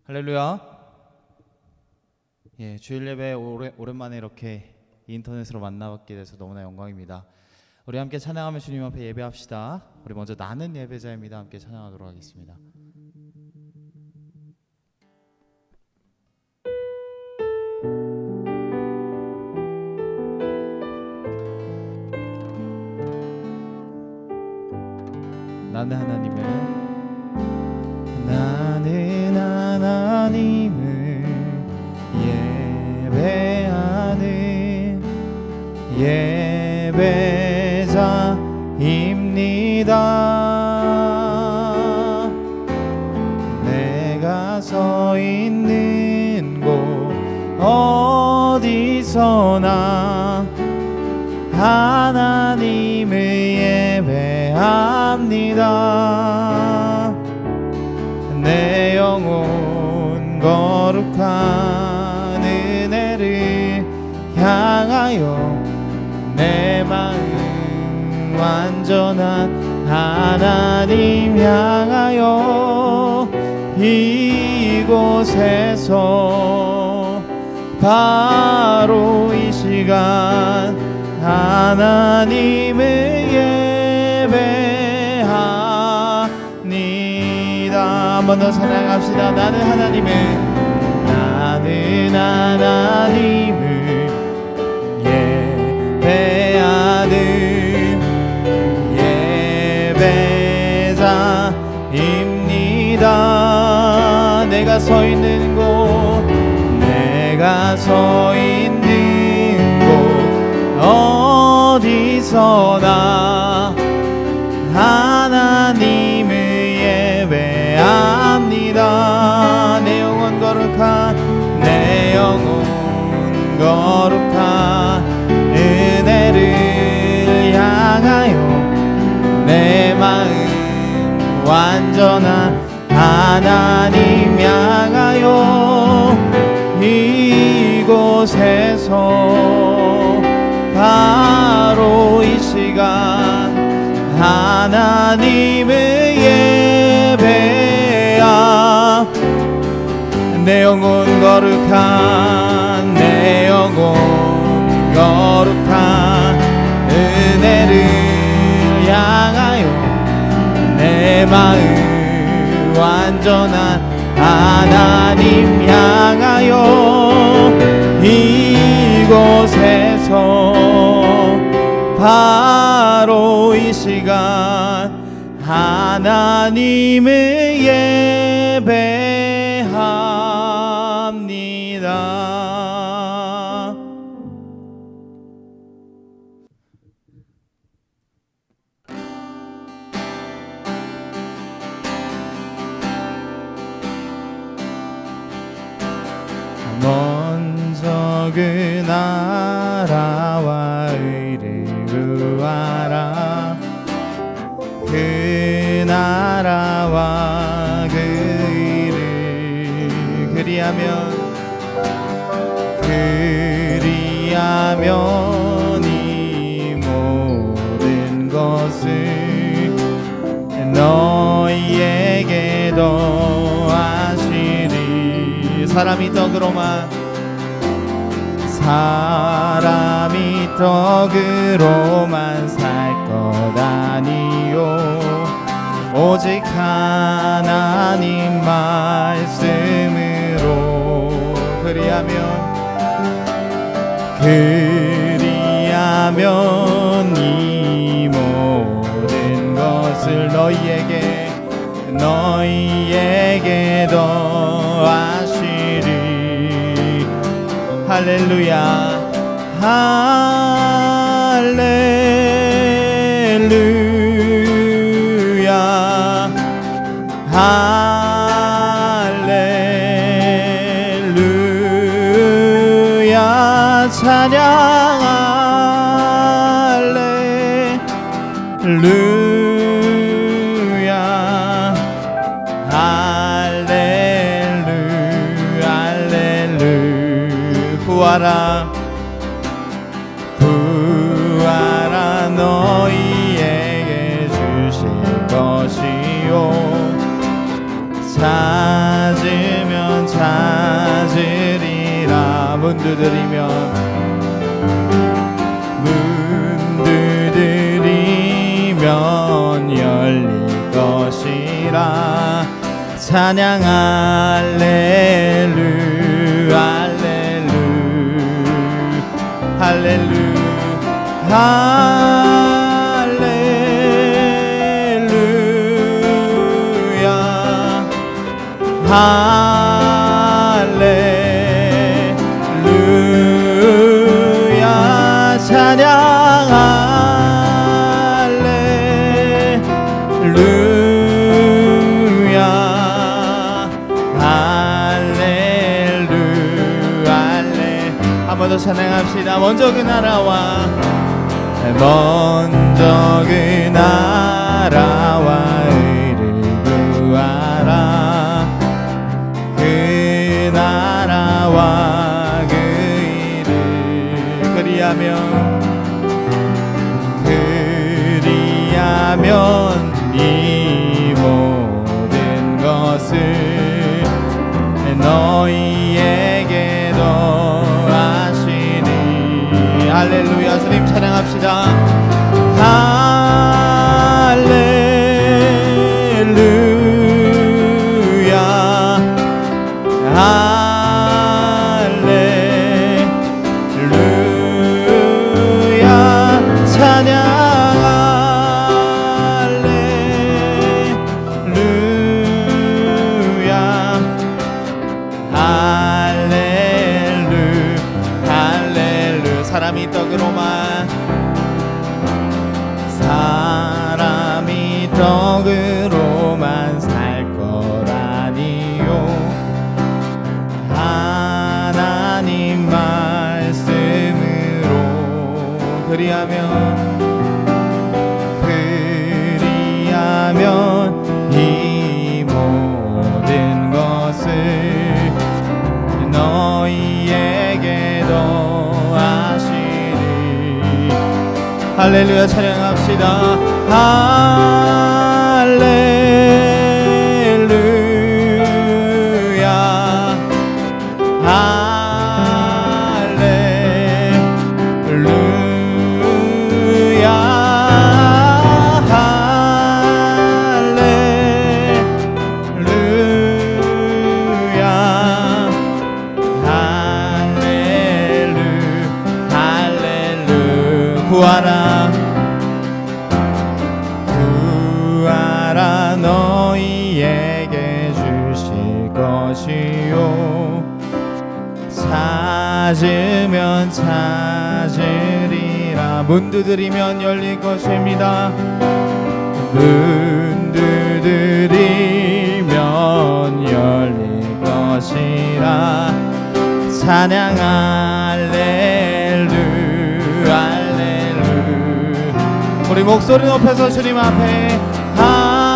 할렐루야. 주일 예배 오랜만에 이렇게 인터넷으로 만나뵙게 돼서 너무나 영광입니다. 우리 함께 찬양하며 주님 앞에 예배합시다. 우리 먼저 나는 예배자입니다. 함께 찬양하도록 하겠습니다. 나는 하나님을 예배하는 예배자입니다. 내가 서 있는 곳 어디서나 하나님을 예배합니다. 내 영혼 거룩한 은혜를 향하여 내 마음 완전한 하나님 향하여 이곳에서 바로 이 시간 하나님을 예배합니다. 한 번 더 사랑합시다. 나는 하나님을 예배하는 예배자입니다. 내가 서 있는 곳 어디서나 하나님을 예배합니다. 내 영혼 거룩한 은혜를 향하여 내 마음 완전한 하나님 향하여 이곳에서 바로 이 시간 하나님을 예배하 내 영혼 거룩한 은혜를 향하여 내 마음 완전한 하나님 향하여 이곳에서 바로 이 시간 하나님을 예배합니다. 먼저 그 나라와 의를 구하라. 그 나라와 그 의를 그리하면 이 모든 것을 너희에게 더하시리. 사람이 떡으로만 살 것 아니요 오직 하나님 말씀으로 그리하면 이 모든 것을 너희에게 더하시리. 할렐루야. 할렐루야. 할렐루야. 찬양 할렐루야. 할렐루야. 구하라 너희에게 주실 것이요 찾으면 문 두드리면 열릴 것이라. 찬양 할렐루 할렐루 할렐루 할렐루야 할렐루야 찬양 할렐루야 할렐루 할렐 한 번 더 찬양합시다. 먼저 그 나라와 의를 구하라. 그 나라와 그 일을 그리하면 이 모든 것을 너희에게 더하시니. 할렐루야. 주님 찬양합시다. 할렐루야 할렐루야 찬양 할렐루야 할렐루 사람이 떡으로만 살 거라니요. 하나님 말씀으로 그리하면 이 모든 것을 너희에게 더하시리. 할렐루야 찬양합시다. 할렐루야 할렐루야 할렐루야 할렐루 구하라 너희에게 주실 것이요. 찾으면 찾으리라. 문 두드리면 열릴 것입니다. 문 두드리면 열릴 것이라. 찬양 할렐루 할렐루. 우리 목소리 높여서 주님 앞에 할렐루야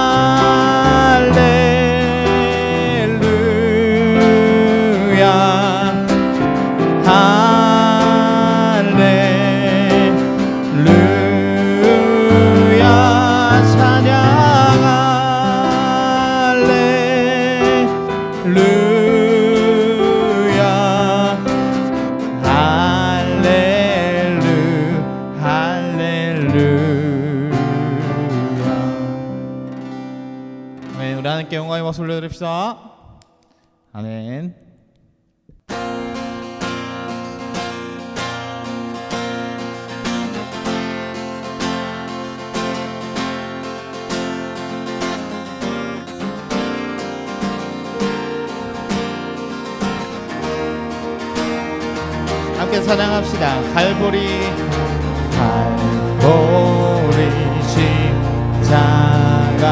할렐루야 찬양 할렐루야 할렐루야. 아멘. 우리 하나님께 영광의 박수 올려드립시다. 아멘. 함께 찬양합시다. 갈보리 십자가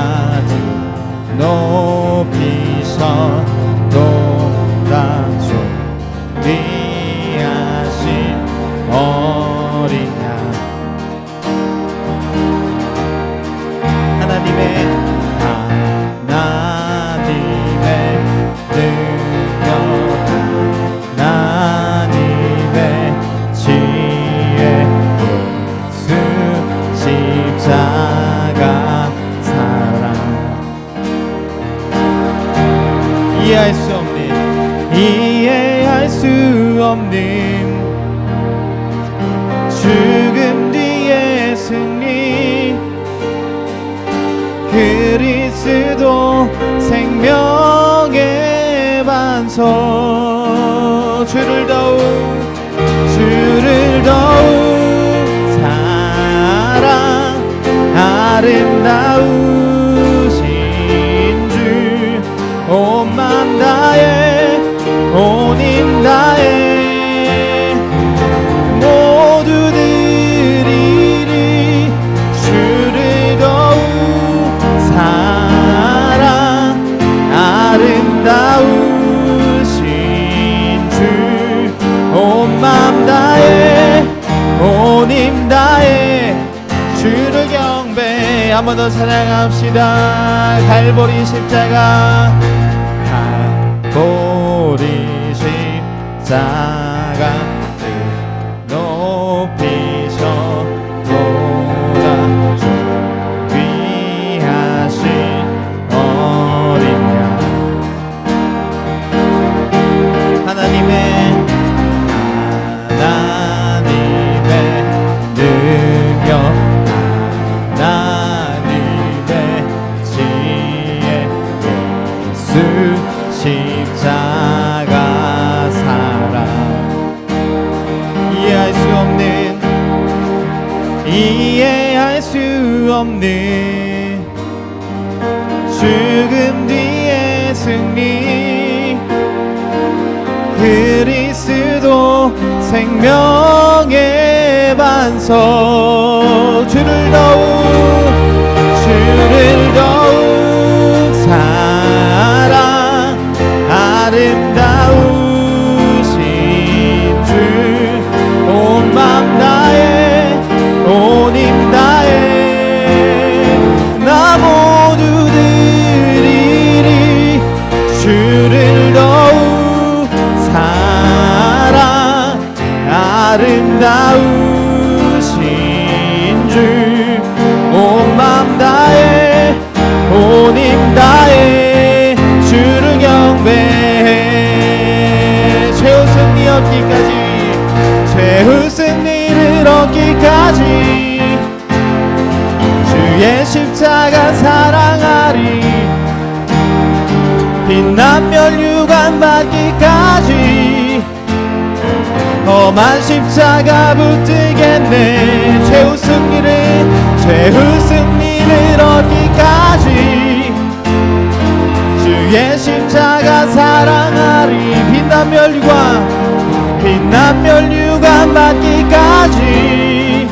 높이서 돌아줘 귀하신 어린 양 하나님의 능력 하나님의 지혜 예수 십자가 사랑 이해할 수 없는 이해할 이해할 수 없는 죽음 뒤의 승리 그리스도 생명의 반석 주를 더욱 사랑 아름다우신 주 온 맘 다해 온 힘 다해 모두들이 주를 더욱 사랑 아름다우신 주 온 맘 다해 온 힘 다해 주를 경배 한 번 더 찬양합시다. 갈보리 십자가 갈보리 십자가 높이셨도다 주 위하신 어린 양 하나님의 능력 하나님의 지혜 예수 십자가 사랑 이해할 수 없는 죽음 뒤의 승리 그리스도 생명의 반석 주를 더욱 사랑 아름다우신 주 온 맘 다해 온 힘 다해 나 모두 드리리 주를 더욱 사랑 아름다우신 주 온 맘 다해 온 힘 다해 주를 경배해 최후 승리 얻기까지 최후 승리를 얻기까지 주의 십자가 사랑하리 빛난 멸류관 받기까지 험한 십자가 붙들겠네 최후 승리를 얻기까지 주의 십자가 사랑하리 빛난 멸류관 받기까지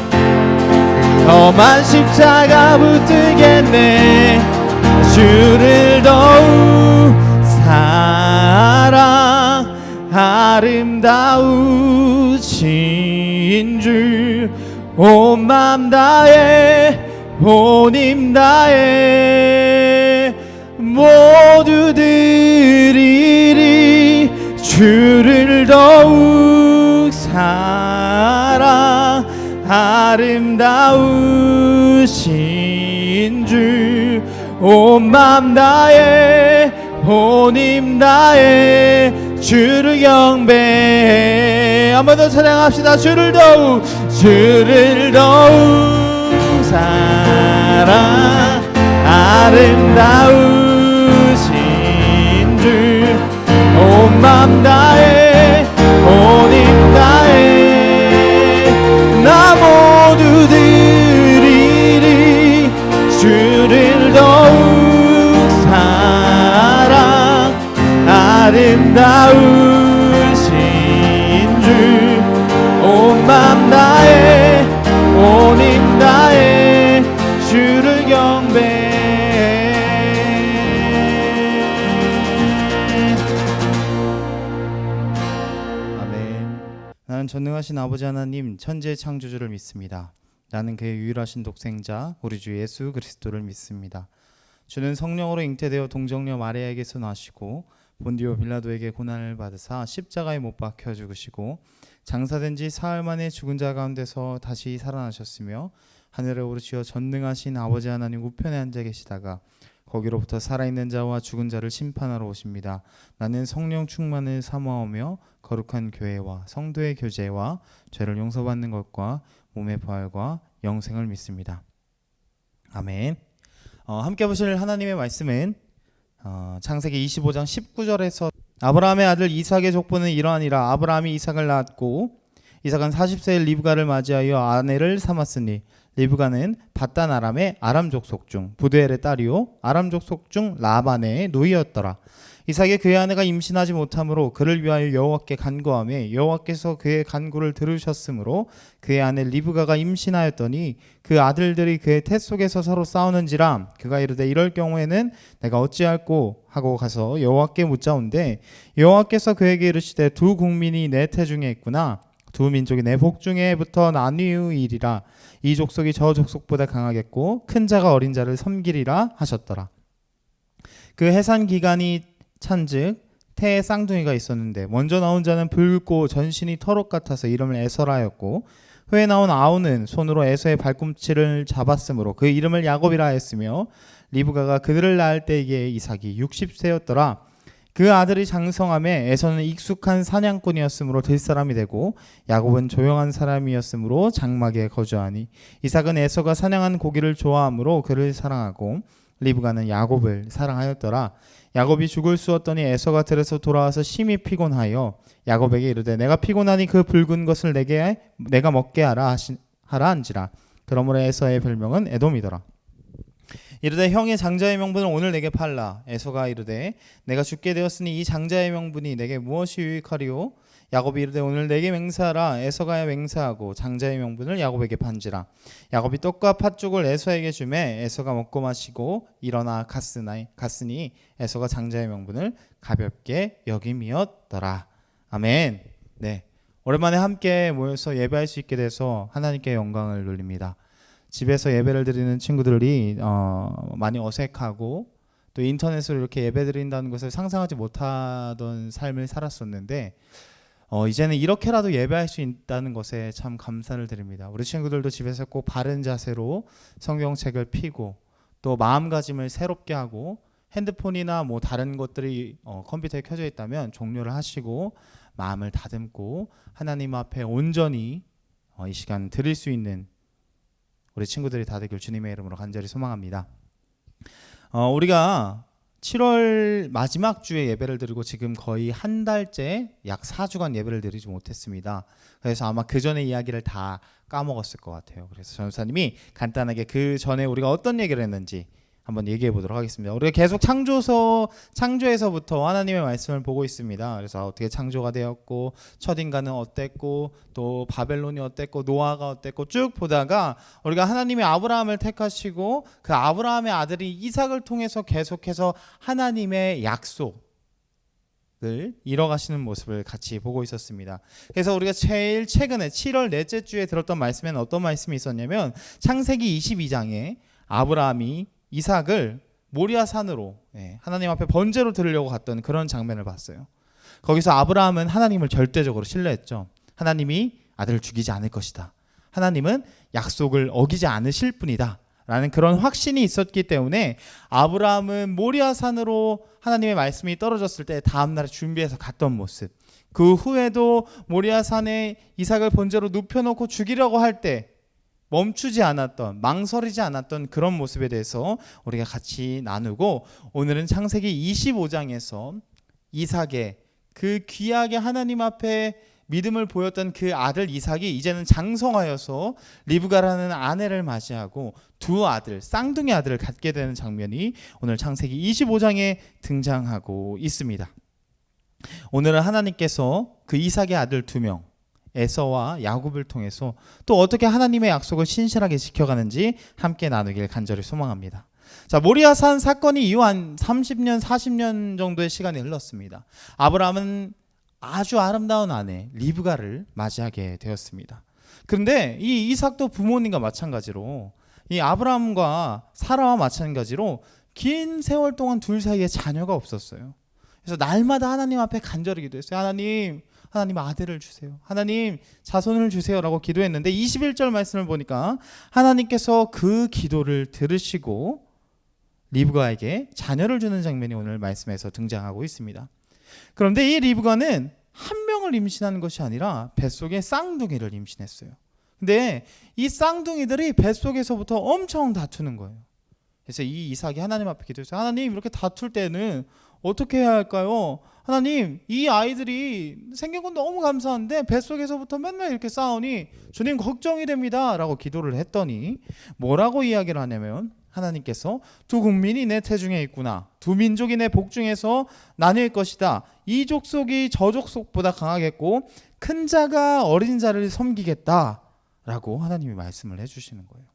험한 십자가 붙들겠네 주를 더욱 사랑 아름다우신 주 온 맘 다해 온 힘 다해 모두 드리리 주를 더욱 사랑 아름다우신 주 온 맘 다해 온 힘 다해 주를 경배해 한 번 더 찬양합시다. 주를 더욱 사랑 아름다우신 주 온 맘 다해 온 힘 다해 나 모두 드리리 주를 더욱 사랑 아름다우신 주 온 맘 다해 온 힘 다해 주를 경배해 아멘. 나는 전능하신 아버지 하나님 천지의 창조주를 믿습니다. 나는 그의 유일하신 독생자 우리 주 예수 그리스도를 믿습니다. 주는 성령으로 잉태되어 동정녀 마리아에게서 나시고 본디오 빌라도에게 고난을 받으사 십자가에 못 박혀 죽으시고 장사된 지 사흘 만에 죽은 자 가운데서 다시 살아나셨으며 하늘에 오르시어 전능하신 아버지 하나님 우편에 앉아 계시다가 거기로부터 살아있는 자와 죽은 자를 심판하러 오십니다. 나는 성령 충만을 사모하며 거룩한 교회와 성도의 교제와 죄를 용서받는 것과 몸의 부활과 영생을 믿습니다. 아멘. 함께 보실 하나님의 말씀은 창세기 25장 19절에서 아브라함의 아들 이삭의 족보는 이러하니라. 아브라함이 이삭을 낳았고 이삭은 40세에 리브가를 맞이하여 아내를 삼았으니 리브가는 밧단 아람의 아람 족속 중 부두엘의 딸이요 아람 족속 중 라반의 누이였더라. 이삭이 그의 아내가 임신하지 못하므로 그를 위하여 여호와께 간구하며 여호와께서 그의 간구를 들으셨으므로 그의 아내 리브가가 임신하였더니 그 아들들이 그의 태 속에서 서로 싸우는지라. 그가 이르되 이럴 경우에는 내가 어찌할꼬 하고 가서 여호와께 묻자온데 여호와께서 그에게 이르시되 두 국민이 내 태 중에 있구나. 두 민족이 내 복 중에부터 나뉘으리라. 이 족속이 저 족속보다 강하겠고 큰 자가 어린 자를 섬기리라 하셨더라. 그 해산 기간이 찬즉 태에 쌍둥이가 있었는데 먼저 나온 자는 붉고 전신이 털옷 같아서 이름을 에서라였고 후에 나온 아우는 손으로 에서의 발꿈치를 잡았으므로 그 이름을 야곱이라 하였으며 리브가가 그들을 낳을 때에 이삭이 60세였더라. 그 아들이 장성함에 에서는 익숙한 사냥꾼이었으므로 들사람이 되고 야곱은 조용한 사람이었으므로 장막에 거주하니 이삭은 에서가 사냥한 고기를 좋아하므로 그를 사랑하고 리브가는 야곱을 사랑하였더라. 야곱이 죽을 쑤었더니 에서가 들에서 돌아와서 심히 피곤하여 야곱에게 이르되 내가 피곤하니 그 붉은 것을 내가 먹게 하라 한지라. 그러므로 에서의 별명은 에돔이더라. 이르되 형의 장자의 명분을 오늘 내게 팔라. 에서가 이르되 내가 죽게 되었으니 이 장자의 명분이 내게 무엇이 유익하리요? 야곱이 이르되 오늘 내게 맹세하라. 에서가 맹세하고 장자의 명분을 야곱에게 판지라. 야곱이 떡과 팥죽을 에서에게 주매 에서가 먹고 마시고 일어나 갔으니 에서가 장자의 명분을 가볍게 여김이었더라. 아멘. 네, 오랜만에 함께 모여서 예배할 수 있게 돼서 하나님께 영광을 돌립니다. 집에서 예배를 드리는 친구들이 많이 어색하고 또 인터넷으로 이렇게 예배 드린다는 것을 상상하지 못하던 삶을 살았었는데 이제는 이렇게라도 예배할 수 있다는 것에 참 감사를 드립니다. 우리 친구들도 집에서 꼭 바른 자세로 성경책을 펴고 또 마음가짐을 새롭게 하고 핸드폰이나 뭐 다른 것들이 컴퓨터에 켜져 있다면 종료를 하시고 마음을 다듬고 하나님 앞에 온전히 이 시간 드릴 수 있는 우리 친구들이 다 되길 주님의 이름으로 간절히 소망합니다. 우리가 7월 마지막 주에 예배를 드리고 지금 거의 한 달째 약 4주간 예배를 드리지 못했습니다. 그래서 아마 그 전에 이야기를 다 까먹었을 것 같아요. 그래서 전사님이 간단하게 그 전에 우리가 어떤 얘기를 했는지 한번 얘기해 보도록 하겠습니다. 우리가 계속 창조에서부터 하나님의 말씀을 보고 있습니다. 그래서 어떻게 창조가 되었고 첫 인간은 어땠고 또 바벨론이 어땠고 노아가 어땠고 쭉 보다가 우리가 하나님이 아브라함을 택하시고 그 아브라함의 아들이 이삭을 통해서 계속해서 하나님의 약속을 이뤄가시는 모습을 같이 보고 있었습니다. 그래서 우리가 제일 최근에 7월 넷째 주에 들었던 말씀에는 어떤 말씀이 있었냐면 창세기 22장에 아브라함이 이삭을 모리아 산으로 하나님 앞에 번제로 드리려고 갔던 그런 장면을 봤어요. 거기서 아브라함은 하나님을 절대적으로 신뢰했죠. 하나님이 아들을 죽이지 않을 것이다. 하나님은 약속을 어기지 않으실 분이다 라는 그런 확신이 있었기 때문에 아브라함은 모리아 산으로 하나님의 말씀이 떨어졌을 때 다음날에 준비해서 갔던 모습, 그 후에도 모리아 산에 이삭을 번제로 눕혀놓고 죽이려고 할 때 멈추지 않았던, 망설이지 않았던 그런 모습에 대해서 우리가 같이 나누고, 오늘은 창세기 25장에서 이삭의 그 귀하게 하나님 앞에 믿음을 보였던 그 아들 이삭이 이제는 장성하여서 리브가라는 아내를 맞이하고 두 아들, 쌍둥이 아들을 갖게 되는 장면이 오늘 창세기 25장에 등장하고 있습니다. 오늘은 하나님께서 그 이삭의 아들 두 명, 에서와 야곱을 통해서 또 어떻게 하나님의 약속을 신실하게 지켜가는지 함께 나누길 간절히 소망합니다. 자, 모리아산 사건이 이후 한 30년, 40년 정도의 시간이 흘렀습니다. 아브라함은 아주 아름다운 아내 리브가를 맞이하게 되었습니다. 그런데 이 이삭도 부모님과 마찬가지로, 이 아브라함과 사라와 마찬가지로 긴 세월 동안 둘 사이에 자녀가 없었어요. 그래서 날마다 하나님 앞에 간절히 기도했어요. 하나님 아들을 주세요. 하나님 자손을 주세요 라고 기도했는데 21절 말씀을 보니까 하나님께서 그 기도를 들으시고 리브가에게 자녀를 주는 장면이 오늘 말씀에서 등장하고 있습니다. 그런데 이 리브가는 한 명을 임신하는 것이 아니라 뱃속에 쌍둥이를 임신했어요. 근데 이 쌍둥이들이 뱃속에서부터 엄청 다투는 거예요. 그래서 이 이삭이 하나님 앞에 기도했어요. 하나님, 이렇게 다툴 때는 어떻게 해야 할까요? 하나님, 이 아이들이 생긴 건 너무 감사한데 뱃속에서부터 맨날 이렇게 싸우니 주님 걱정이 됩니다 라고 기도를 했더니 뭐라고 이야기를 하냐면, 하나님께서 두 국민이 내 태중에 있구나, 두 민족이 내 복중에서 나뉠 것이다, 이 족속이 저 족속보다 강하겠고 큰 자가 어린 자를 섬기겠다 라고 하나님이 말씀을 해주시는 거예요.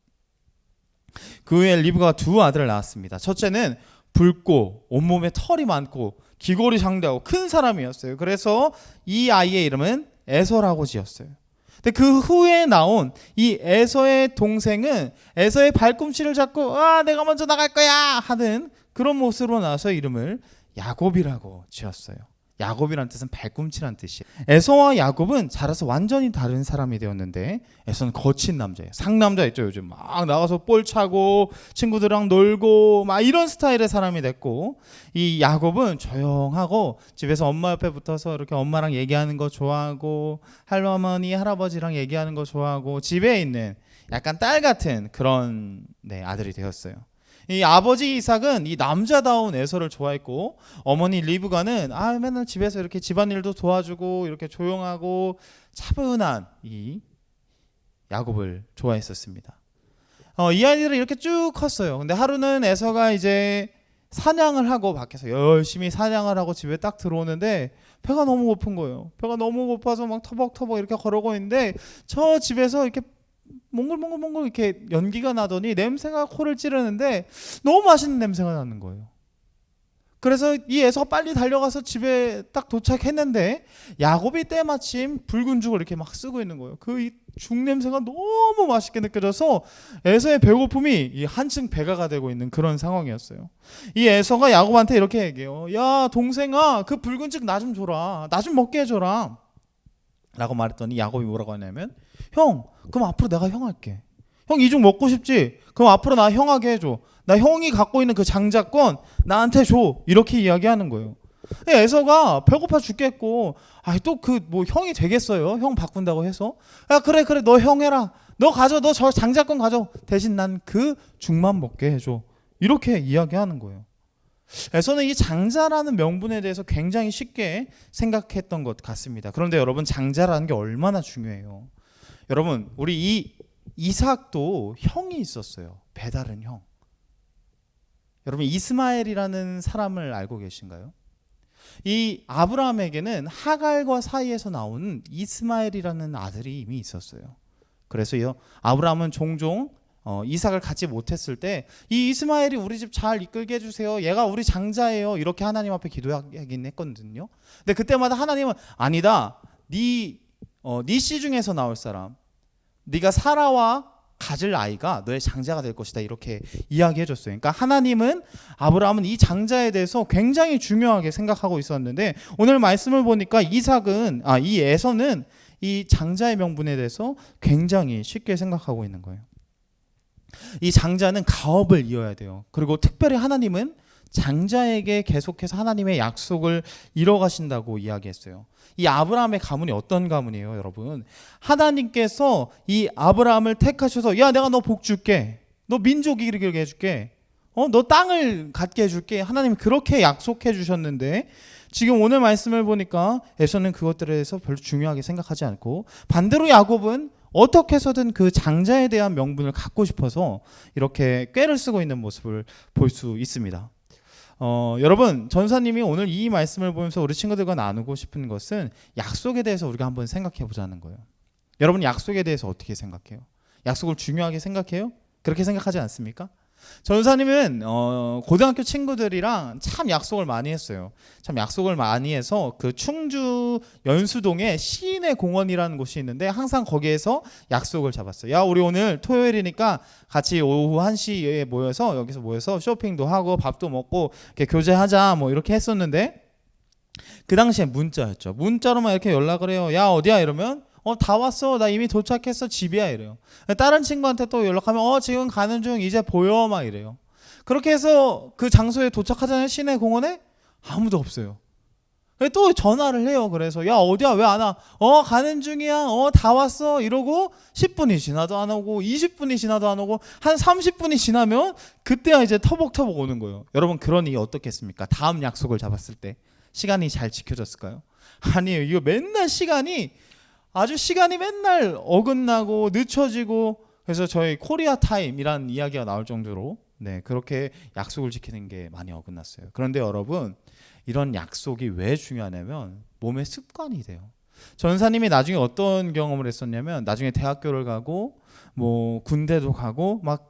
그 후에 리브가가 두 아들을 낳았습니다. 첫째는 붉고 온몸에 털이 많고 기골이 장대하고 큰 사람이었어요. 그래서 이 아이의 이름은 에서라고 지었어요. 근데 그 후에 나온 이 에서의 동생은 에서의 발꿈치를 잡고 내가 먼저 나갈 거야 하는 그런 모습으로 나와서 이름을 야곱이라고 지었어요. 야곱이란 뜻은 발꿈치란 뜻이에요. 에서와 야곱은 자라서 완전히 다른 사람이 되었는데, 에서는 거친 남자예요. 상남자 있죠. 요즘 막 나가서 볼 차고 친구들이랑 놀고 막 이런 스타일의 사람이 됐고, 이 야곱은 조용하고 집에서 엄마 옆에 붙어서 이렇게 엄마랑 얘기하는 거 좋아하고 할머니 할아버지랑 얘기하는 거 좋아하고 집에 있는 약간 딸 같은 그런 아들이 되었어요. 이 아버지 이삭은 이 남자다운 에서를 좋아했고, 어머니 리브가는 맨날 집에서 이렇게 집안일도 도와주고 이렇게 조용하고 차분한 이 야곱을 좋아했었습니다. 이 아이들은 이렇게 쭉 컸어요. 근데 하루는 에서가 이제 사냥을 하고 밖에서 열심히 사냥을 하고 집에 딱 들어오는데 배가 너무 고픈 거예요. 배가 너무 고파서 막 터벅터벅 이렇게 걸어오고 있는데 저 집에서 이렇게 몽글몽글 이렇게 연기가 나더니 냄새가 코를 찌르는데 너무 맛있는 냄새가 나는 거예요. 그래서 이 에서가 빨리 달려가서 집에 딱 도착했는데 야곱이 때마침 붉은 죽을 이렇게 막 쓰고 있는 거예요. 그 죽 냄새가 너무 맛있게 느껴져서 에서의 배고픔이 한층 배가가 되고 있는 그런 상황이었어요. 이 에서가 야곱한테 이렇게 얘기해요. 야 동생아, 그 붉은 죽 나 좀 줘라, 나 좀 먹게 해줘라 라고 말했더니 야곱이 뭐라고 하냐면, 형, 그럼 앞으로 내가 형 할게. 형 이 죽 먹고 싶지? 그럼 앞으로 나 형하게 해줘. 나 형이 갖고 있는 그 장자권 나한테 줘. 이렇게 이야기하는 거예요. 에서가 배고파 죽겠고, 또 그 뭐 형이 되겠어요? 형 바꾼다고 해서? 야 그래 너 형 해라. 너 가져. 너 저 장자권 가져. 대신 난 그 죽만 먹게 해줘. 이렇게 이야기하는 거예요. 에서는 이 장자라는 명분에 대해서 굉장히 쉽게 생각했던 것 같습니다. 그런데 여러분, 장자라는 게 얼마나 중요해요. 여러분, 우리 이 이삭도 형이 있었어요. 배다른 형. 여러분, 이스마엘이라는 사람을 알고 계신가요? 이 아브라함에게는 하갈과 사이에서 나온 이스마엘이라는 아들이 이미 있었어요. 그래서 아브라함은 종종 이삭을 갖지 못했을 때 이 이스마엘이 우리 집 잘 이끌게 해주세요, 얘가 우리 장자예요, 이렇게 하나님 앞에 기도하긴 했거든요. 근데 그때마다 하나님은 아니다, 네 씨 중에서 나올 사람, 네가 사라와 가질 아이가 너의 장자가 될 것이다, 이렇게 이야기해 줬어요. 그러니까 하나님은, 아브라함은 이 장자에 대해서 굉장히 중요하게 생각하고 있었는데, 오늘 말씀을 보니까 이 에서는 이 장자의 명분에 대해서 굉장히 쉽게 생각하고 있는 거예요. 이 장자는 가업을 이어야 돼요. 그리고 특별히 하나님은 장자에게 계속해서 하나님의 약속을 이뤄가신다고 이야기했어요. 이 아브라함의 가문이 어떤 가문이에요, 여러분? 하나님께서 이 아브라함을 택하셔서, 야 내가 너 복 줄게, 너 민족이 이르게 해줄게, 너 땅을 갖게 해줄게, 하나님이 그렇게 약속해 주셨는데, 지금 오늘 말씀을 보니까 에서는 그것들에 대해서 별로 중요하게 생각하지 않고, 반대로 야곱은 어떻게 해서든 그 장자에 대한 명분을 갖고 싶어서 이렇게 꾀를 쓰고 있는 모습을 볼 수 있습니다. 여러분, 전사님이 오늘 이 말씀을 보면서 우리 친구들과 나누고 싶은 것은 약속에 대해서 우리가 한번 생각해 보자는 거예요. 여러분, 약속에 대해서 어떻게 생각해요? 약속을 중요하게 생각해요? 그렇게 생각하지 않습니까? 전사님은 고등학교 친구들이랑 참 약속을 많이 했어요. 참 약속을 많이 해서 그 충주 연수동에 시인의 공원이라는 곳이 있는데 항상 거기에서 약속을 잡았어요. 야 우리 오늘 토요일이니까 같이 오후 1시에 여기서 모여서 쇼핑도 하고 밥도 먹고 이렇게 교제하자, 뭐 이렇게 했었는데, 그 당시에 문자였죠. 문자로만 이렇게 연락을 해요. 야 어디야 이러면 다 왔어, 나 이미 도착했어, 집이야 이래요. 다른 친구한테 또 연락하면 지금 가는 중, 이제 보여 막 이래요. 그렇게 해서 그 장소에 도착하잖아요. 시내 공원에 아무도 없어요. 또 전화를 해요. 그래서 야 어디야 왜 안 와? 가는 중이야. 다 왔어. 이러고 10분이 지나도 안 오고 20분이 지나도 안 오고 한 30분이 지나면 그때야 이제 터벅터벅 오는 거예요. 여러분 그러니 어떻겠습니까? 다음 약속을 잡았을 때 시간이 잘 지켜졌을까요? 아니에요. 이거 맨날 시간이 맨날 어긋나고 늦춰지고, 그래서 저희 코리아 타임이라는 이야기가 나올 정도로 그렇게 약속을 지키는 게 많이 어긋났어요. 그런데 여러분 이런 약속이 왜 중요하냐면 몸의 습관이 돼요. 전사님이 나중에 어떤 경험을 했었냐면 나중에 대학교를 가고 뭐 군대도 가고 막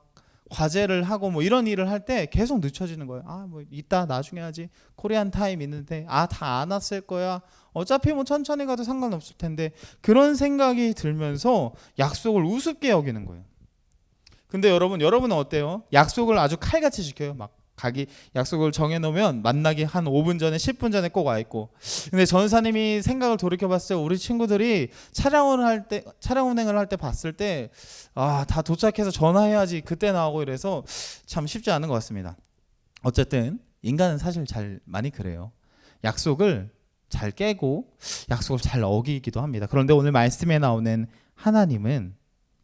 과제를 하고 뭐 이런 일을 할 때 계속 늦춰지는 거예요. 뭐 이따 나중에 하지. 코리안 타임 있는데 다 안 왔을 거야. 어차피 뭐 천천히 가도 상관없을 텐데, 그런 생각이 들면서 약속을 우습게 여기는 거예요. 근데 여러분은 어때요? 약속을 아주 칼같이 지켜요. 막 약속을 정해놓으면 만나기 한 5분 전에 10분 전에 꼭 와 있고. 근데 전사님이 생각을 돌이켜봤을 때 우리 친구들이 차량 운행을 할 때 봤을 때 다 도착해서 전화해야지 그때 나오고 이래서 참 쉽지 않은 것 같습니다. 어쨌든 인간은 사실 많이 그래요. 약속을 잘 깨고 약속을 잘 어기기도 합니다. 그런데 오늘 말씀에 나오는 하나님은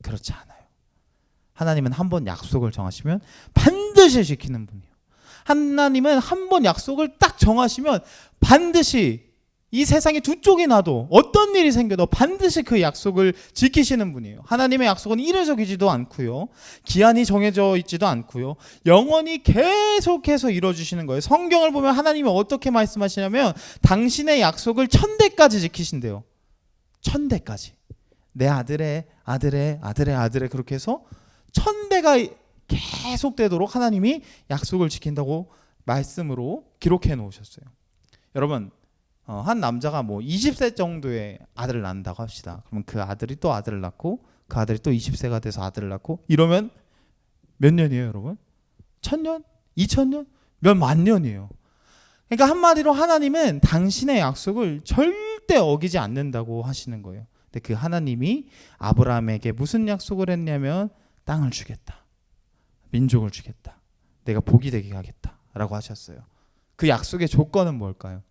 그렇지 않아요. 하나님은 한번 약속을 정하시면 반드시 지키는 분이에요. 하나님은 한번 약속을 딱 정하시면 반드시 이 세상에 두 쪽이 나도 어떤 일이 생겨도 반드시 그 약속을 지키시는 분이에요. 하나님의 약속은 이례적이지도 않고요, 기한이 정해져 있지도 않고요, 영원히 계속해서 이루어지시는 거예요. 성경을 보면 하나님이 어떻게 말씀하시냐면 당신의 약속을 1000대까지 지키신대요. 1000대까지. 내 아들의 그렇게 해서 1000대가 계속되도록 하나님이 약속을 지킨다고 말씀으로 기록해 놓으셨어요. 여러분 한 남자가 뭐 20세 정도의 아들을 낳는다고 합시다. 그러면 그 아들이 또 아들을 낳고 그 아들이 또 20세가 돼서 아들을 낳고 이러면 몇 년이에요 여러분? 1000년? 2000년? 몇 만 년이에요. 그러니까 한마디로 하나님은 당신의 약속을 절대 어기지 않는다고 하시는 거예요. 근데 그 하나님이 아브라함에게 무슨 약속을 했냐면 땅을 주겠다, 민족을 주겠다, 내가 복이 되게 하겠다 라고 하셨어요. 그 약속의 조건은 뭘까요?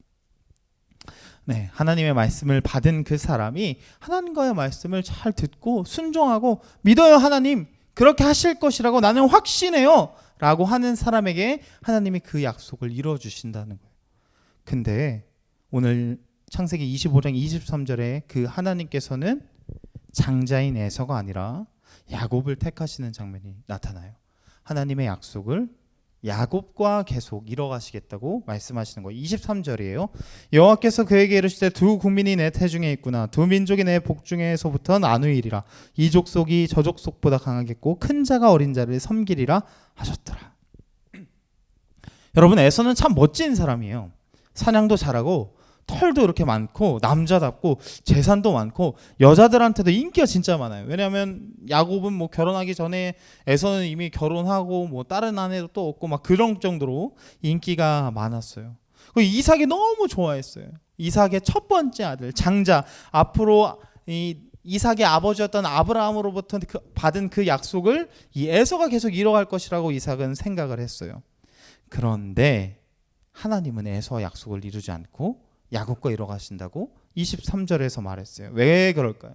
하나님의 말씀을 받은 그 사람이 하나님과의 말씀을 잘 듣고 순종하고 믿어요. 하나님 그렇게 하실 것이라고 나는 확신해요 라고 하는 사람에게 하나님이 그 약속을 이루어주신다는 거예요. 근데 오늘 창세기 25장 23절에 그 하나님께서는 장자인 에서가 아니라 야곱을 택하시는 장면이 나타나요. 하나님의 약속을 야곱과 계속 이뤄가시겠다고 말씀하시는 거예요. 23절이에요. 여호와께서 그에게 이르시되 두 국민이 내 태중에 있구나. 두 민족이 내 복중에서부터 나누이리라. 이 족속이 저 족속보다 강하겠고 큰 자가 어린 자를 섬기리라 하셨더라. 여러분 에서는 참 멋진 사람이에요. 사냥도 잘하고 털도 이렇게 많고 남자답고 재산도 많고 여자들한테도 인기가 진짜 많아요. 왜냐하면 야곱은 뭐 결혼하기 전에 에서는 이미 결혼하고 뭐 다른 아내도 또 없고 막 그런 정도로 인기가 많았어요. 그리고 이삭이 너무 좋아했어요. 이삭의 첫 번째 아들 장자, 앞으로 이삭의 아버지였던 아브라함으로부터 받은 그 약속을 이 에서가 계속 이뤄갈 것이라고 이삭은 생각을 했어요. 그런데 하나님은 에서와 약속을 이루지 않고 야곱과 이뤄가신다고 23절에서 말했어요. 왜 그럴까요?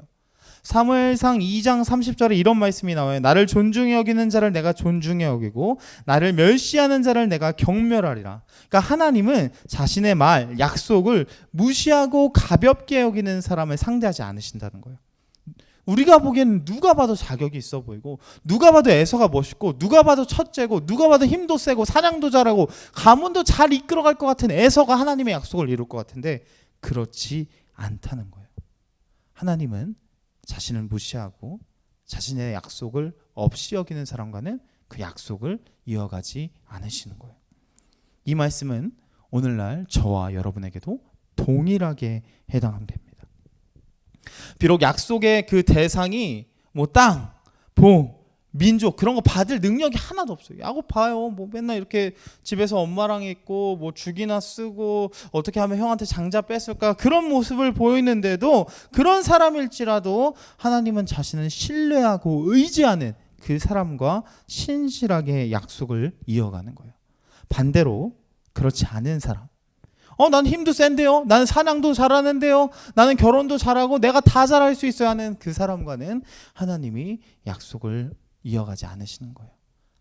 사무엘상 2장 30절에 이런 말씀이 나와요. 나를 존중히 여기는 자를 내가 존중히 여기고 나를 멸시하는 자를 내가 경멸하리라. 그러니까 하나님은 자신의 말, 약속을 무시하고 가볍게 여기는 사람을 상대하지 않으신다는 거예요. 우리가 보기에는 누가 봐도 자격이 있어 보이고 누가 봐도 에서가 멋있고 누가 봐도 첫째고 누가 봐도 힘도 세고 사냥도 잘하고 가문도 잘 이끌어갈 것 같은 에서가 하나님의 약속을 이룰 것 같은데 그렇지 않다는 거예요. 하나님은 자신을 무시하고 자신의 약속을 없이 여기는 사람과는 그 약속을 이어가지 않으시는 거예요. 이 말씀은 오늘날 저와 여러분에게도 동일하게 해당됩니다. 비록 약속의 그 대상이 뭐 땅, 복, 민족 그런 거 받을 능력이 하나도 없어요. 야곱 봐요. 뭐 맨날 이렇게 집에서 엄마랑 있고 뭐 죽이나 쓰고 어떻게 하면 형한테 장자 뺐을까 그런 모습을 보이는데도 그런 사람일지라도 하나님은 자신을 신뢰하고 의지하는 그 사람과 신실하게 약속을 이어가는 거예요. 반대로 그렇지 않은 사람, 난 힘도 센데요, 나는 사냥도 잘하는데요, 나는 결혼도 잘하고 내가 다 잘할 수 있어요 하는 그 사람과는 하나님이 약속을 이어가지 않으시는 거예요.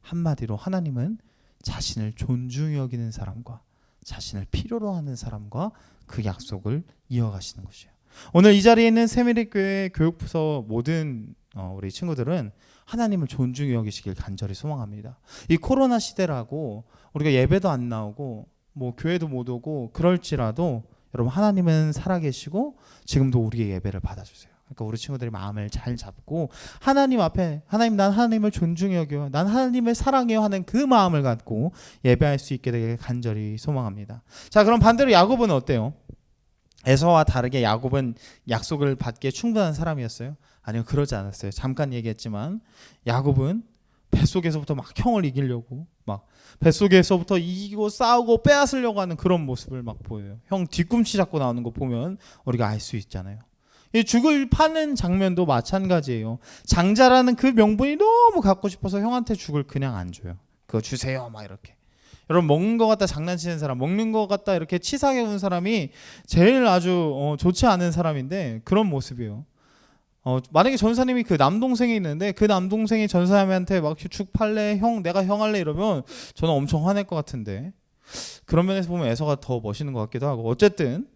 한마디로 하나님은 자신을 존중히 여기는 사람과 자신을 필요로 하는 사람과 그 약속을 이어가시는 것이에요. 오늘 이 자리에 있는 세미릭교회 교육부서 모든 우리 친구들은 하나님을 존중히 여기시길 간절히 소망합니다. 이 코로나 시대라고 우리가 예배도 안 나오고 뭐 교회도 못 오고 그럴지라도 여러분, 하나님은 살아계시고 지금도 우리의 예배를 받아주세요. 그러니까 우리 친구들이 마음을 잘 잡고 하나님 앞에, 하나님, 난 하나님을 존중히 여겨요, 난 하나님을 사랑해요 하는 그 마음을 갖고 예배할 수 있게 되길 간절히 소망합니다. 자, 그럼 반대로 야곱은 어때요? 에서와 다르게 야곱은 약속을 받기에 충분한 사람이었어요? 아니요, 그러지 않았어요. 잠깐 얘기했지만 야곱은 뱃속에서부터 막 형을 이기려고, 막 뱃속에서부터 이기고 싸우고 빼앗으려고 하는 그런 모습을 막 보여요. 형 뒤꿈치 잡고 나오는 거 보면 우리가 알 수 있잖아요. 이 죽을 파는 장면도 마찬가지예요. 장자라는 그 명분이 너무 갖고 싶어서 형한테 죽을 그냥 안 줘요. 그거 주세요 막 이렇게. 여러분, 먹는 거 갖다 장난치는 사람, 먹는 거 갖다 이렇게 치사하게 군 사람이 제일 아주 좋지 않은 사람인데 그런 모습이에요. 만약에 전사님이 그 남동생이 있는데 그 남동생이 전사님한테 막 죽 팔래, 형 내가 형 할래 이러면 저는 엄청 화낼 것 같은데, 그런 면에서 보면 에서가 더 멋있는 것 같기도 하고. 어쨌든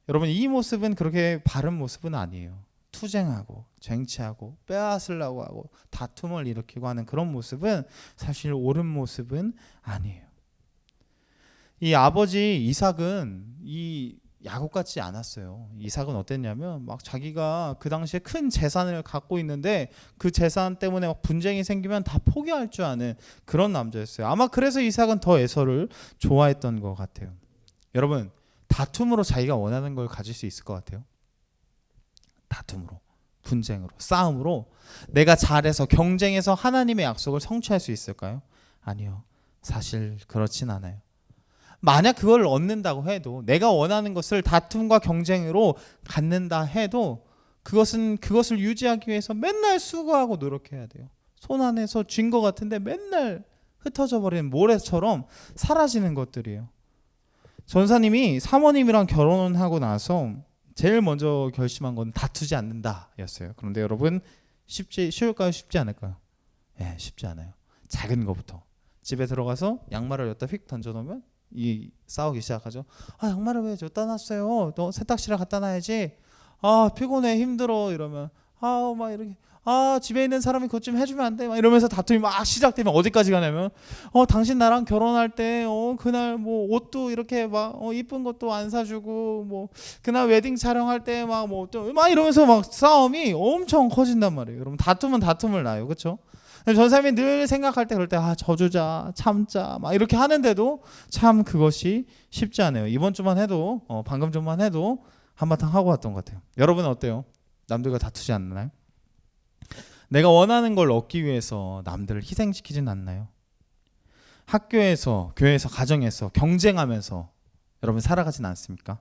여러분, 이 모습은 그렇게 바른 모습은 아니에요. 투쟁하고 쟁취하고 빼앗으려고 하고 다툼을 일으키고 하는 그런 모습은 사실 옳은 모습은 아니에요. 이 아버지 이삭은 이 야곱 같지 않았어요. 이삭은 어땠냐면 막 자기가 그 당시에 큰 재산을 갖고 있는데 그 재산 때문에 막 분쟁이 생기면 다 포기할 줄 아는 그런 남자였어요. 아마 그래서 이삭은 더 에서를 좋아했던 것 같아요. 여러분, 다툼으로 자기가 원하는 걸 가질 수 있을 것 같아요? 다툼으로, 분쟁으로, 싸움으로 내가 잘해서 경쟁해서 하나님의 약속을 성취할 수 있을까요? 아니요, 사실 그렇진 않아요. 만약 그걸 얻는다고 해도, 내가 원하는 것을 다툼과 경쟁으로 갖는다 해도 그것을 유지하기 위해서 맨날 수고하고 노력해야 돼요. 손 안에서 쥔 것 같은데 맨날 흩어져 버리는 모래처럼 사라지는 것들이에요. 전사님이 사모님이랑 결혼하고 나서 제일 먼저 결심한 건 다투지 않는다 였어요. 그런데 여러분, 쉬울까요? 쉽지 않을까요? 네, 쉽지 않아요. 작은 것부터 집에 들어가서 양말을 여기다 휙 던져놓으면 싸우기 시작하죠. 양말을 왜 여기다 놨어요? 너 세탁실에 갖다 놔야지. 피곤해, 힘들어 이러면 막 이렇게 집에 있는 사람이 그것 좀 해주면 안 돼? 막 이러면서 다툼이 막 시작되면 어디까지 가냐면 당신 나랑 결혼할 때 그날 뭐 옷도 이렇게 막 이쁜 것도 안 사주고, 뭐 그날 웨딩 촬영할 때 막 이러면서 막 싸움이 엄청 커진단 말이에요. 여러분, 다툼은 다툼을 낳아요, 그렇죠? 전 사람이 늘 생각할 때 그럴 때 져주자, 참자 막 이렇게 하는데도 참 그것이 쉽지 않아요. 이번 주만 해도 방금 전만 해도 한바탕 하고 왔던 것 같아요. 여러분은 어때요? 남들과 다투지 않나요? 내가 원하는 걸 얻기 위해서 남들을 희생시키진 않나요? 학교에서, 교회에서, 가정에서 경쟁하면서 여러분 살아가진 않습니까?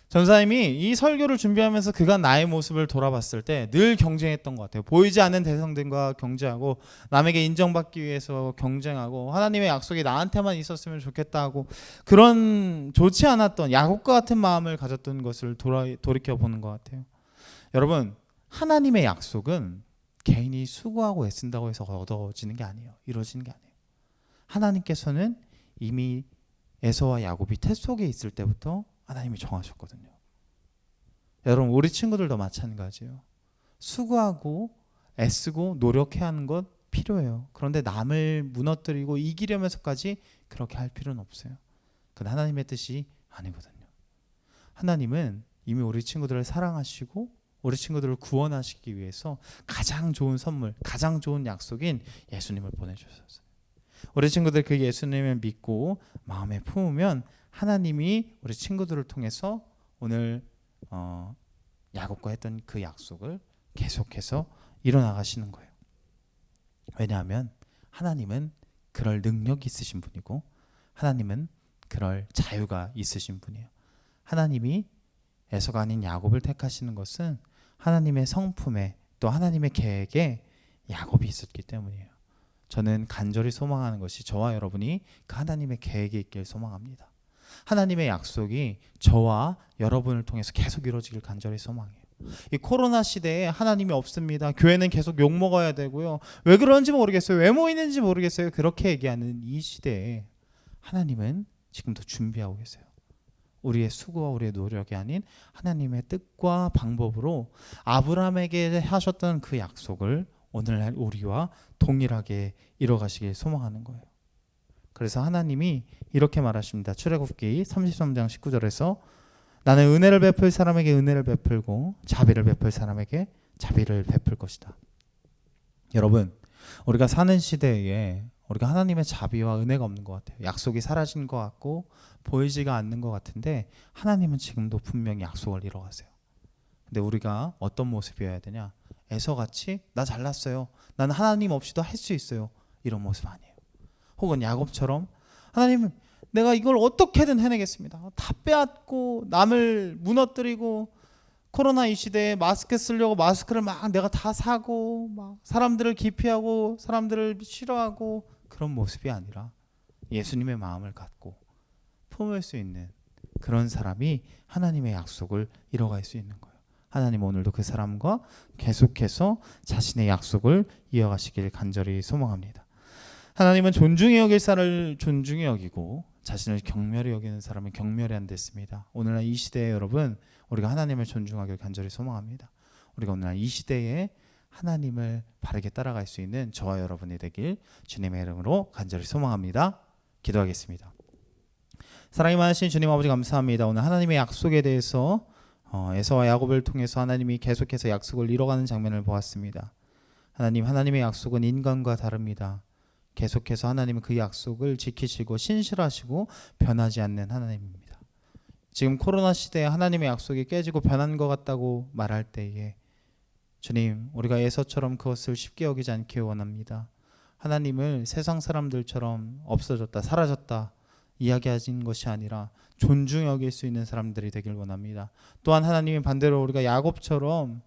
전사님이 이 설교를 준비하면서 그간 나의 모습을 돌아봤을 때 늘 경쟁했던 것 같아요. 보이지 않는 대상들과 경쟁하고, 남에게 인정받기 위해서 경쟁하고, 하나님의 약속이 나한테만 있었으면 좋겠다 하고, 그런 좋지 않았던 야곱과 같은 마음을 가졌던 것을 돌이켜보는 것 같아요. 여러분, 하나님의 약속은 개인이 수고하고 애쓴다고 해서 얻어지는 게 아니에요. 이루어지는 게 아니에요. 하나님께서는 이미 에서와 야곱이 태 속에 있을 때부터 하나님이 정하셨거든요. 여러분, 우리 친구들도 마찬가지예요. 수고하고 애쓰고 노력해야 하는 것 필요해요. 그런데 남을 무너뜨리고 이기려면서까지 그렇게 할 필요는 없어요. 그건 하나님의 뜻이 아니거든요. 하나님은 이미 우리 친구들을 사랑하시고 우리 친구들을 구원하시기 위해서 가장 좋은 선물, 가장 좋은 약속인 예수님을 보내주셨어요. 우리 친구들 그 예수님을 믿고 마음에 품으면 하나님이 우리 친구들을 통해서 오늘 야곱과 했던 그 약속을 계속해서 이뤄나가시는 거예요. 왜냐하면 하나님은 그럴 능력이 있으신 분이고, 하나님은 그럴 자유가 있으신 분이에요. 하나님이 에서가 아닌 야곱을 택하시는 것은 하나님의 성품에, 또 하나님의 계획에 야곱이 있었기 때문이에요. 저는 간절히 소망하는 것이 저와 여러분이 그 하나님의 계획이 있길 소망합니다. 하나님의 약속이 저와 여러분을 통해서 계속 이루어지길 간절히 소망해요. 이 코로나 시대에 하나님이 없습니다. 교회는 계속 욕먹어야 되고요. 왜 그런지 모르겠어요. 왜 모이는지 모르겠어요. 그렇게 얘기하는 이 시대에 하나님은 지금도 준비하고 계세요. 우리의 수고와 우리의 노력이 아닌 하나님의 뜻과 방법으로 아브라함에게 하셨던 그 약속을 오늘날 우리와 동일하게 이뤄가시길 소망하는 거예요. 그래서 하나님이 이렇게 말하십니다. 출애굽기 33장 19절에서 나는 은혜를 베풀 사람에게 은혜를 베풀고 자비를 베풀 사람에게 자비를 베풀 것이다. 여러분, 우리가 사는 시대에 우리가 하나님의 자비와 은혜가 없는 것 같아요. 약속이 사라진 것 같고 보이지가 않는 것 같은데 하나님은 지금도 분명히 약속을 이뤄가세요. 근데 우리가 어떤 모습이어야 되냐? 에서같이 나 잘났어요. 나는 하나님 없이도 할 수 있어요. 이런 모습 아니에요. 혹은 야곱처럼 하나님 내가 이걸 어떻게든 해내겠습니다. 다 빼앗고 남을 무너뜨리고 코로나 이 시대에 마스크 쓰려고 마스크를 막 내가 다 사고 막 사람들을 기피하고 사람들을 싫어하고 그런 모습이 아니라 예수님의 마음을 갖고 품을 수 있는 그런 사람이 하나님의 약속을 이뤄갈 수 있는 거예요. 하나님 오늘도 그 사람과 계속해서 자신의 약속을 이어가시길 간절히 소망합니다. 하나님은 존중히 여길 사람을 존중히 여기고 자신을 경멸히 여기는 사람은 경멸히 한댔습니다. 오늘날 이 시대에 여러분 우리가 하나님을 존중하길 간절히 소망합니다. 우리가 오늘날 이 시대에 하나님을 바르게 따라갈 수 있는 저와 여러분이 되길 주님의 이름으로 간절히 소망합니다. 기도하겠습니다. 사랑이 많으신 주님 아버지 감사합니다. 오늘 하나님의 약속에 대해서 에서와 야곱을 통해서 하나님이 계속해서 약속을 이뤄가는 장면을 보았습니다. 하나님의 약속은 인간과 다릅니다. 계속해서 하나님은 그 약속을 지키시고 신실하시고 변하지 않는 하나님입니다. 지금 코로나 시대에 하나님의 약속이 깨지고 변한 것 같다고 말할 때에 주님, 우리가 에서처럼 그것을 쉽게 여기지 않기 원합니다. 하나님을 세상 사람들처럼 없어졌다, 사라졌다 이야기하신 것이 아니라 존중히 여길 수 있는 사람들이 되길 원합니다. 또한 하나님이 반대로 우리가 야곱처럼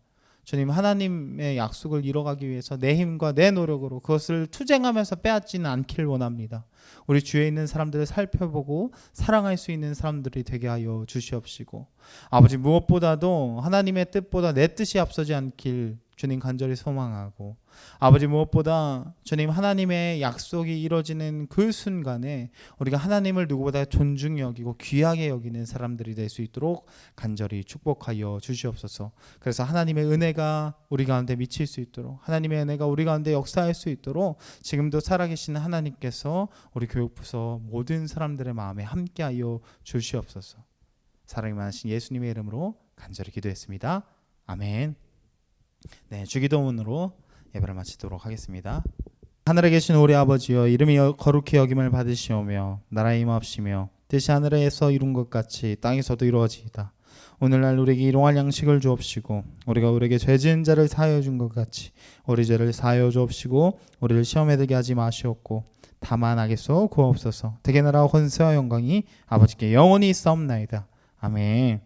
주님 하나님의 약속을 이뤄가기 위해서 내 힘과 내 노력으로 그것을 투쟁하면서 빼앗지는 않길 원합니다. 우리 주위에 있는 사람들을 살펴보고 사랑할 수 있는 사람들이 되게 하여 주시옵시고 아버지 무엇보다도 하나님의 뜻보다 내 뜻이 앞서지 않길 주님 간절히 소망하고 아버지 무엇보다 주님 하나님의 약속이 이루어지는 그 순간에 우리가 하나님을 누구보다 존중히 여기고 귀하게 여기는 사람들이 될 수 있도록 간절히 축복하여 주시옵소서. 그래서 하나님의 은혜가 우리 가운데 미칠 수 있도록 하나님의 은혜가 우리 가운데 역사할 수 있도록 지금도 살아계시는 하나님께서 우리 교육부서 모든 사람들의 마음에 함께하여 주시옵소서. 사랑이 많으신 예수님의 이름으로 간절히 기도했습니다. 아멘. 네, 주기도문으로 예배를 마치도록 하겠습니다. 하늘에 계신 우리 아버지여, 이름이 거룩히 여김을 받으시오며 나라의 임하옵시며 뜻이 하늘에서 이룬 것 같이 땅에서도 이루어지이다. 오늘날 우리에게 일용할 양식을 주옵시고 우리가 우리에게 죄 지은 자를 사하여 준 것 같이 우리 죄를 사하여 주옵시고 우리를 시험에 들게 하지 마시옵고 다만 악에서 구하옵소서. 대개 나라와 권세와 영광이 아버지께 영원히 있사옵나이다. 아멘.